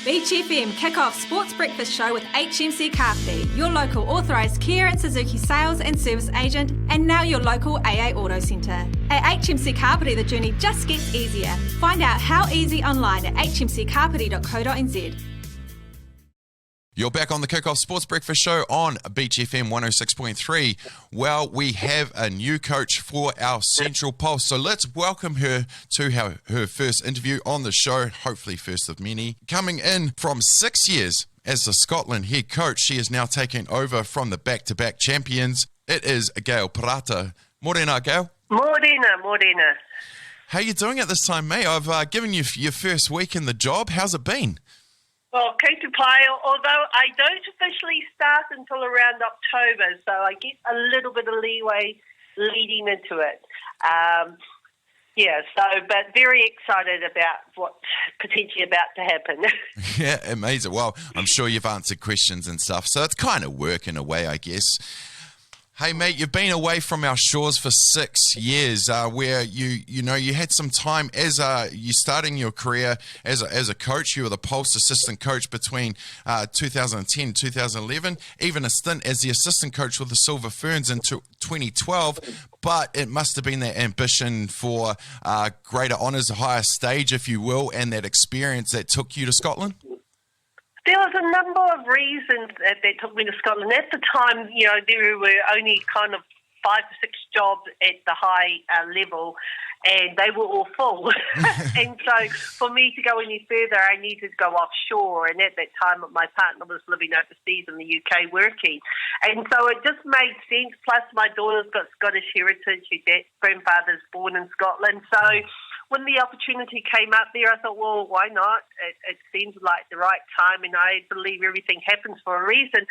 Beach FM kick-off sports breakfast show with HMC Kapiti, your local authorised Kia and Suzuki sales and service agent, and now your local AA Auto Centre. At HMC Kapiti, the journey just gets easier. Find out how easy online at hmckapiti.co.nz. You're back on the Kickoff Sports Breakfast Show on Beach FM 106.3. Well, we have a new coach for our Central Pulse, so let's welcome her to her first interview on the show, hopefully first of many. Coming in from 6 years as the Scotland head coach, she is now taking over from the back-to-back champions. It is Gail Parata. Morena, Gail. Morena. How are you doing at this time, mate? I've given you your first week in the job. How's it been? Well, Koutou Pai, although I don't officially start until around October, so I get a little bit of leeway leading into it. But very excited about what's potentially about to happen. Yeah, amazing. Well, I'm sure you've answered questions and stuff, so it's kind of work in a way, I guess. Hey, mate, you've been away from our shores for 6 years, where you had some time as you starting your career as a coach. You were the Pulse assistant coach between 2010 and 2011, even a stint as the assistant coach with the Silver Ferns in 2012. But it must have been that ambition for greater honours, a higher stage, if you will, and that experience that took you to Scotland? There was a number of reasons that took me to Scotland. At the time, there were only kind of 5 to 6 jobs at the high level, and they were all full. And so for me to go any further, I needed to go offshore. And at that time, my partner was living overseas in the UK working. And so it just made sense. Plus, my daughter's got Scottish heritage. Her grandfather's born in Scotland. So when the opportunity came up there, I thought, well, why not? It seems like the right time, and I believe everything happens for a reason.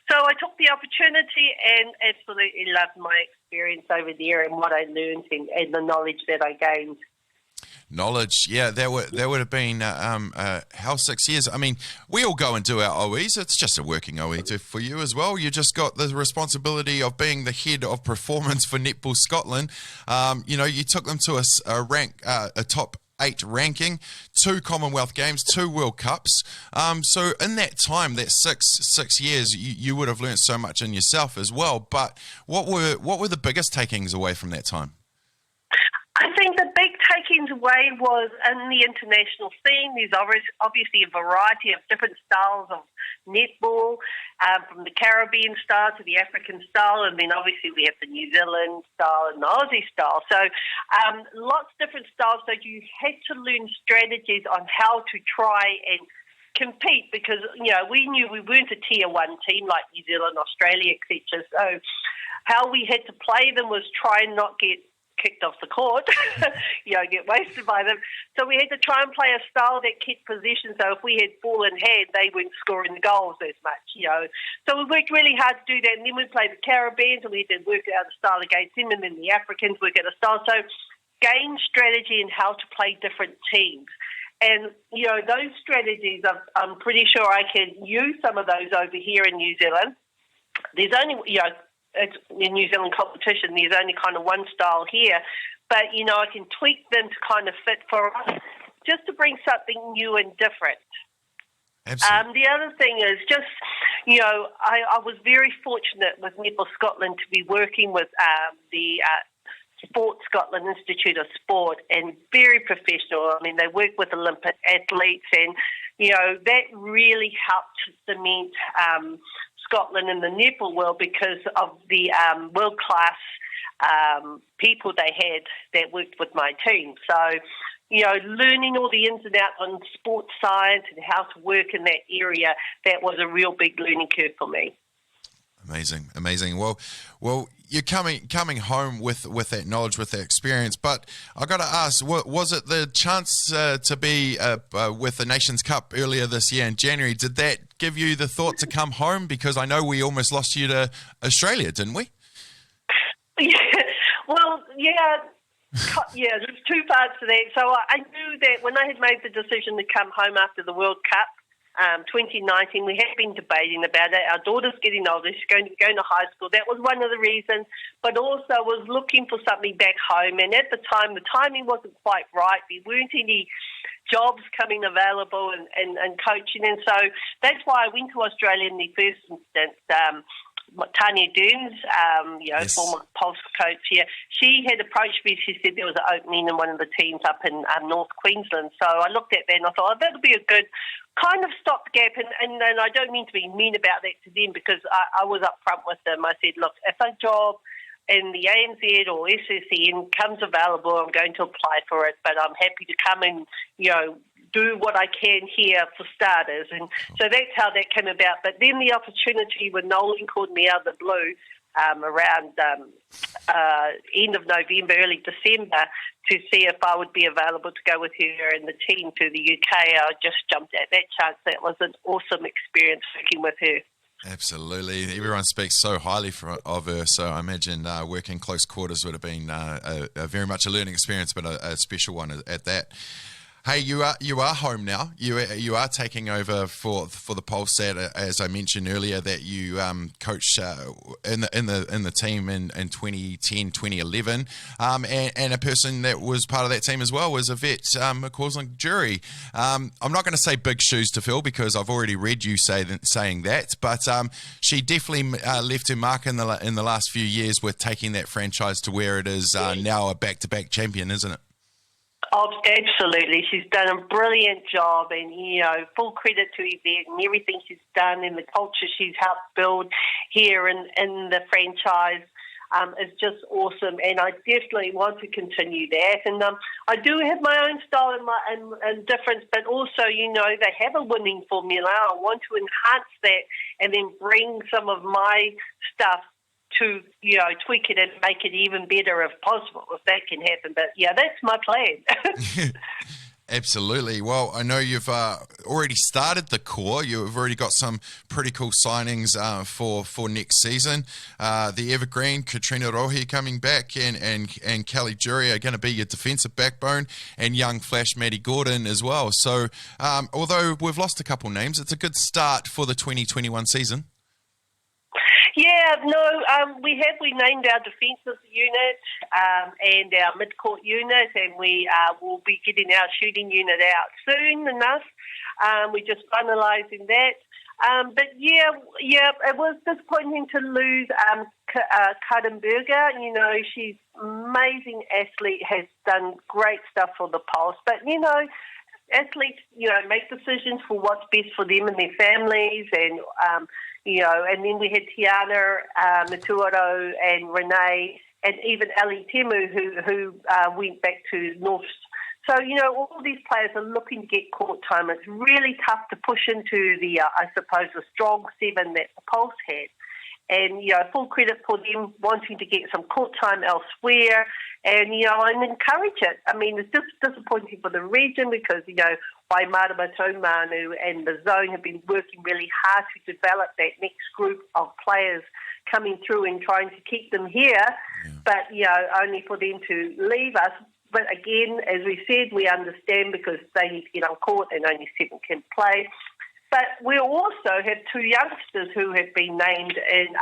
So I took the opportunity and absolutely loved my experience over there and what I learned and the knowledge that I gained. Knowledge, yeah, that would have been how 6 years. I mean, we all go and do our OEs. It's just a working OE for you as well. You just got the responsibility of being the head of performance for Netball Scotland. You took them to a top 8 ranking, 2 Commonwealth Games, 2 World Cups. So in that time, that six years, you would have learnt so much in yourself as well. But what were the biggest takings away from that time? I think the big takings away was in the international scene. There's obviously a variety of different styles of netball, from the Caribbean style to the African style, and then obviously we have the New Zealand style and the Aussie style. So lots of different styles. So you had to learn strategies on how to try and compete, because we knew we weren't a tier 1 team like New Zealand, Australia, etc. So how we had to play them was try and not get kicked off the court, get wasted by them. So we had to try and play a style that kept possession. So if we had ball in hand, they weren't scoring the goals as much, So we worked really hard to do that. And then we played the Caribbeans, and we had to work out a style against them. And then the Africans work out a style. So gain strategy and how to play different teams. And, those strategies, I'm pretty sure I can use some of those over here in New Zealand. There's only, it's in New Zealand competition, there's only kind of one style here, but I can tweak them to kind of fit for us, just to bring something new and different. Absolutely. The other thing is just, I was very fortunate with Netball Scotland to be working with the Sport Scotland Institute of Sport, and very professional. I mean, they work with Olympic athletes, and that really helped cement Scotland in the netball world because of the world-class people they had that worked with my team. So, learning all the ins and outs on sports science and how to work in that area, that was a real big learning curve for me. Amazing. Well, you're coming home with that knowledge, with that experience. But I got to ask, was it the chance to be with the Nations Cup earlier this year in January? Did that give you the thought to come home? Because I know we almost lost you to Australia, didn't we? Yeah, there's 2 parts to that. So I knew that when I had made the decision to come home after the World Cup, 2019, we had been debating about it. Our daughter's getting older. She's going to high school. That was one of the reasons, but also was looking for something back home. And at the time, the timing wasn't quite right. There weren't any jobs coming available and coaching. And so that's why I went to Australia in the first instance. Tanya Dunes, Yes. former Pulse coach here, she had approached me. She said there was an opening in one of the teams up in North Queensland. So I looked at that and I thought, that'll be a good kind of stopgap. And I don't mean to be mean about that to them, because I was upfront with them. I said, look, if a job in the ANZ or SSN comes available, I'm going to apply for it, but I'm happy to come and, do what I can here for starters. And so that's how that came about. But then the opportunity when Nolan called me out of the blue around end of November, early December, to see if I would be available to go with her and the team to the UK, I just jumped at that chance. That was an awesome experience working with her. Absolutely. Everyone speaks so highly of her, so I imagine working close quarters would have been a very much a learning experience, but a special one at that. Hey, you are home now. You are taking over for the Pulse. As I mentioned earlier, that you coached in the team in 2010, 2011, and a person that was part of that team as well was Yvette McCausland-Jury. I'm not going to say big shoes to fill, because I've already read you saying that, but she definitely left her mark in the last few years with taking that franchise to where it is now, a back-to-back champion, isn't it? Oh, absolutely. She's done a brilliant job, and, full credit to Yvette and everything she's done and the culture she's helped build here in the franchise. Is just awesome, and I definitely want to continue that. And I do have my own style and difference, but also, they have a winning formula. I want to enhance that and then bring some of my stuff to, tweak it and make it even better if possible, if that can happen. But, that's my plan. Absolutely. Well, I know you've already started the core. You've already got some pretty cool signings for next season. The Evergreen, Katrina Rohi coming back, and Kelly Jury are going to be your defensive backbone, and young flash Maddie Gordon as well. So, although we've lost a couple names, it's a good start for the 2021 season. Yeah, no, we named our defensive unit and our mid-court unit, and we will be getting our shooting unit out soon enough. We're just finalising that. But it was disappointing to lose Kudenberger. She's an amazing athlete, has done great stuff for the Pulse. But, athletes, make decisions for what's best for them and their families, and and then we had Tiana Matuaro and Renee, and even Ali Temu, who went back to North. So, all these players are looking to get court time. It's really tough to push into the strong seven that the Pulse had. And, full credit for them wanting to get some court time elsewhere, and, and encourage it. I mean, it's just disappointing for the region, because, Waimara Matomanu and the Zone have been working really hard to develop that next group of players coming through and trying to keep them here, but, only for them to leave us. But again, as we said, we understand, because they need to get on court and only 7 can play. But we also have 2 youngsters who have been named in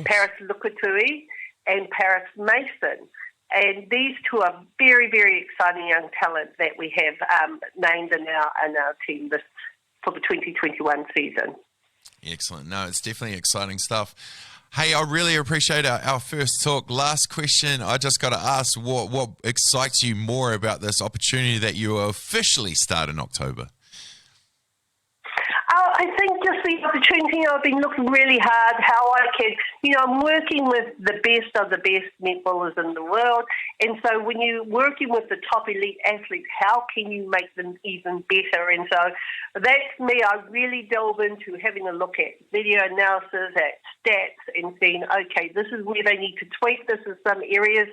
Paris Lukatui and Paris Mason. And these 2 are very, very exciting young talent that we have named in our team for the 2021 season. Excellent. No, it's definitely exciting stuff. Hey, I really appreciate our first talk. Last question, I just got to ask, what excites you more about this opportunity that you officially start in October? I think just the opportunity. I've been looking really hard how I can, I'm working with the best of the best netballers in the world. And so when you're working with the top elite athletes, how can you make them even better? And so that's me. I really delve into having a look at video analysis, at stats, and saying, okay, this is where they need to tweak. This is some areas.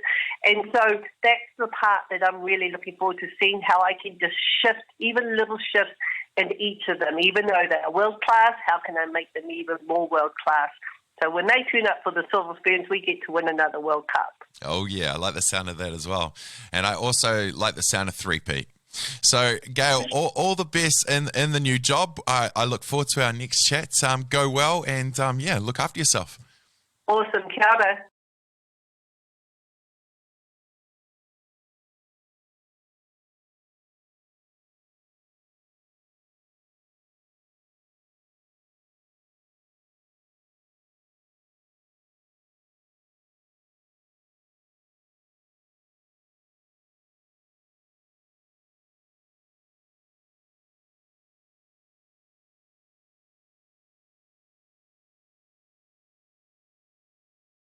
And so that's the part that I'm really looking forward to, seeing how I can just shift, even little shifts, in each of them. Even though they're world class, how can I make them even more world class? So when they tune up for the Silver Spoons, we get to win another World Cup. Oh yeah, I like the sound of that as well. And I also like the sound of three-peat. So Gail, all the best in the new job. I look forward to our next chat. Go well, and look after yourself. Awesome. Kia ora.